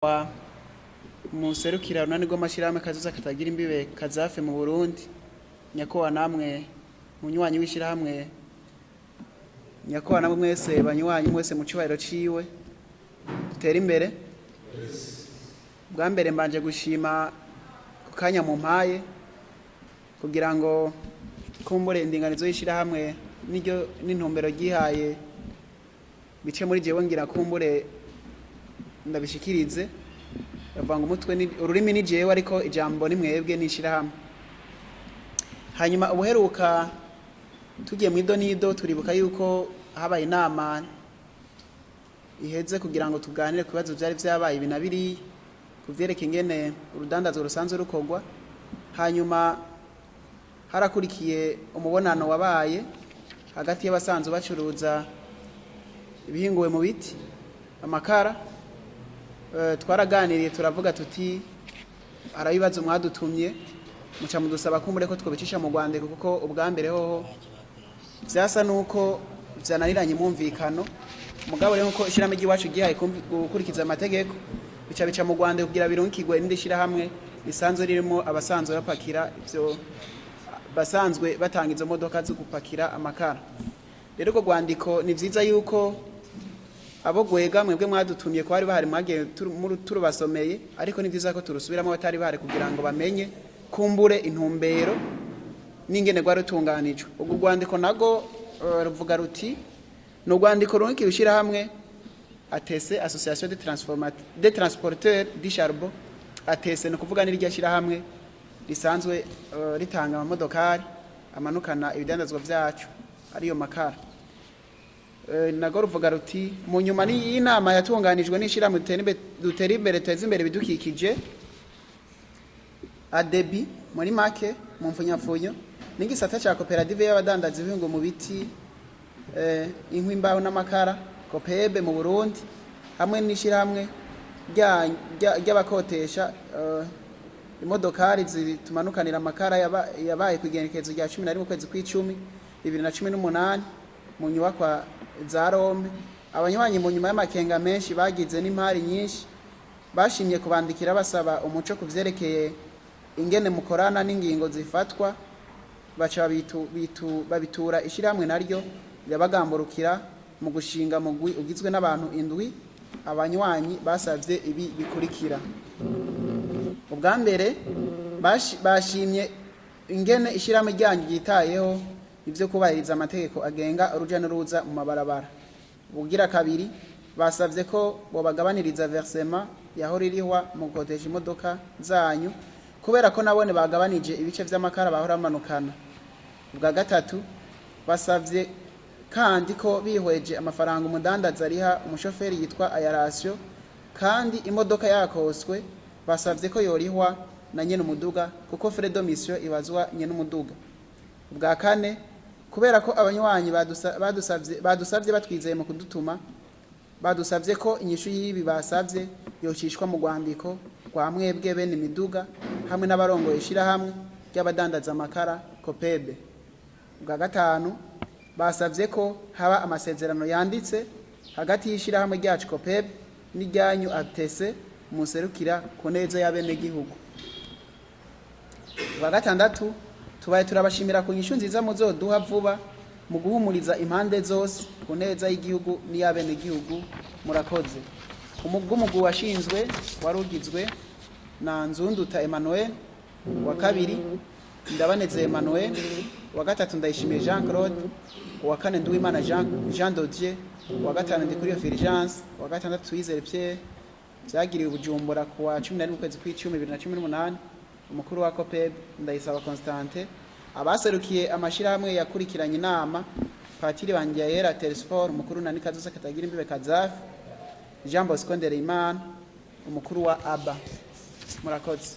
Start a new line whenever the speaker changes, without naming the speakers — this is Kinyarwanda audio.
wa muserukira runani rw'amashyirahamwe kazoza katagira imbibe kazafe mu Burundi nyakowa namwe munywanyi w'ishyirahamwe nyakowa namwe mwese banywanyi mwese mu cyubahiro ciwe dutera imbere. Bwa mbere mbanje gushima kukanya mu mpaye kugira ngo kumbure indinganizo y'ishyirahamwe n'iryo n'intumbero gihaye bice muri jewe ngira kumbure ndabishikirize bavanga umutwe ni ururimi ni jewe ariko ijambo ni mwebwe nishirahamwe. Hanyuma ubuheruka tugiye mu idonido turibuka yuko habaye inama iheze kugira ngo tuganire ku bibazo byari byabaye ibinabiri kuvyerekeye ingene urudandazo rusanzwe rukogwa. Hanyuma harakurikiye umubonano wabaye hagati y'abasanzwe bacuruza ibihinguwe mu biti amakara. Twaraganiriye turavuga tuti arabibazo mwadutumye muca mudusaba kumbure ko twobicisha mu Rwanda kuko ubwa mbere hoho vyasa nuko vyananiranye mumvikano mugabo rero ko ishirame giwacu gihaye gukurikiza amategeko bica mu Rwanda kugira birunkigwe n'indi shirahamwe isanzwe ririmo abasanzwe bapakira ivyo basanzwe batanga izo modoka zo gupakira amakara. Rero ko Rwandiko ni vyiza yuko abo gwega mwebwe mwadutumye ko bari bahari mwagiye turubasomeye ariko ni vyiza ko turusubiramo batari bahari kugira ngo bamenye kumbure intumbero n'ingene gwa rutunganijwe. Ubwo Rwandiko nago ruvuga ruti no Rwandiko runki ushira hamwe ATC Association des transporteurs du charbon ATC no kuvuga ni rya shira hamwe risanzwe ritanga amamodokari amanukana ibidandazwa vyacu ariyo makara. Nago ruvuga ruti mu nyuma ni inama yatunganijwe n'ishira mu dutera imbere teza imbere bidukikije ADEBI muri make mu mfunyafunyo n'igisata cya koperative y'abadandazi b'ingo mu biti inkwi imbaho n'amakara kopebe mu Burundi hamwe n'ishira hamwe ry'abakotesha imodokari zitumanukanira amakara yabaye kugenekezo rya 11 mu kwezi kw'icumi 2018 mu nyubakwa za Rome. Abanywanyi mu nyuma y'amakenga menshi bagize n'impari nyinshi bashimye kubandikira basaba umuco kuvyerekeye ingene mukorana n'ingingo zifatwa baca babitura ishiramwe naryo yabagamburukira mu gushinga mugwi ugizwe n'abantu indwi. Abanywanyi basavye ibi bikurikira: ubwa mbere bashimye ingene ishiramwe ryanyu gitayeho ivyo kubahiriza amategeko agenga uruja n'uruza mu mabarabara. Bugira kabiri basavye ko bo bagabaniriza versement yahora irihwa mu gukotesha imodoka zanyu kubera ko nabone bagabanije ibice vy'amakara bahora manukana. Ubwa gatatu basavye kandi ko bihweje amafaranga umudandaza ariha umushoferi yitwa Ayarasyo kandi imodoka yakoswe basavye ko yorihwa na nyene umuduga kuko frais de mission ibazwa nyene umuduga. Ubwa kane kubera ko abanywanyi badusavye batwizeye mu kudutuma badusavye ko inyishu yibi basavye yoshishwa mu Rwandiko kwa mwebwe bene imiduga hamwe n'abarongo ishira hamwe ry'abadandaza amakara kopebe. Ubwa gatanu basavye ko haba amasezerano yanditse hagati y'ishira hamwe ryacu kopebe n'iryanyu ATC muserukira ku neza y'abene gihugu. Ubwa gatandatu tubaye turabashimira ku nyishu nziza muzoduha vuba mu guhumuriza impande zose ku neza y'igihugu n'iyabene gihugu. Murakoze. Umugwi washinzwe warugizwe na Nzunduta Emmanuel, wa kabiri Ndabaneze Emmanuel, wa gatatu Ndayishimiye Jean Claude, wa kane Nduwimana Jean Dodier, wa gatanu Ndikuriyo Fulgence, wa gatandatu Twizere Pierre. Byagiriwe Bujumbura ku wa 11 mu kwezi kw'icumi 2018. Umukuru wa COPEB Ndayisaba Constante. Abaserukiye amashirahamwe yakurikiranye inama Patiri Banjayera Telesfor umukuru na Nikazoza katagira imbibe Kazafi, Jean Bosco Ndereyimana umukuru wa ABA. Murakoze.